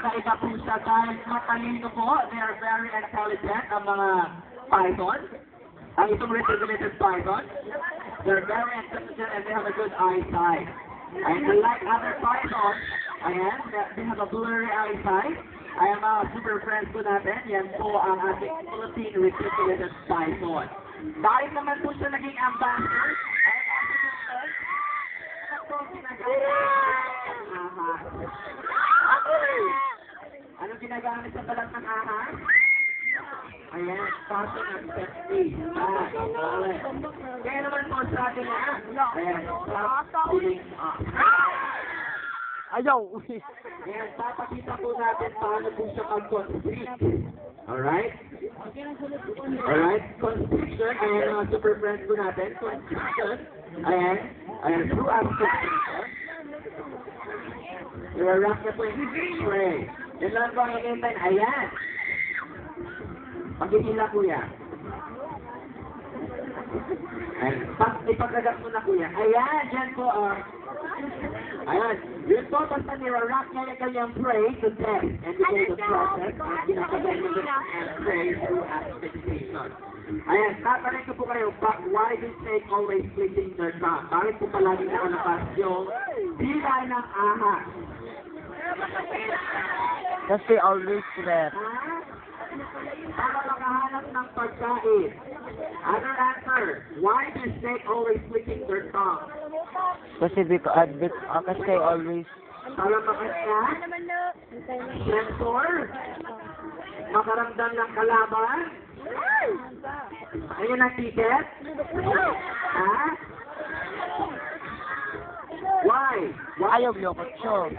kakaiba po siya dahil matalino po. They are very intelligent, ang mga python. Ang itong reticulated python. They're very intelligent and they have a good eyesight. And unlike other pythons, ayan, they have a blurry eyesight. Ayan mga super friends po natin, yan po ang ating Philippine reticulated python. Dahil naman po siya naging ambassador, ay ano po ginagamit ng ahas? Anong ginagamit sa balat ng ahas? Ayan, kaso ng safety. Okay. Kaya naman po sa atin na, ayan, stop pulling up. Ayaw! Ayan, papakita po natin paano po siya mag-constrict. Alright? Alright, constriction, ayan mga super friends po natin, constriction, ayan, through abstraction. I-rock na po yung spray. Yan lang po ang hinintay, ayan. Pagkikila kuya. Ayan, ipagagat mo na kuya. Ayan, dyan po, ayan, yun po, basta nirarock niya yung kanyang prey to death and to go the process and ginagawa niya and pray through asphyxiation. Ayan, tatanay ko po kayo, but why do snake always clicking their tongue? Bakit po palagi nakalapas yung dila ng ahas? Kasi always threat. Ha? Para makahanap ng pagkain. Other answer, why do snake always clicking their tongue? Kasi kasi always Para makasya, sensor, makaramdam ng kalaban. Ayun ang ticket. Ha? Why? ayaw yung kutso.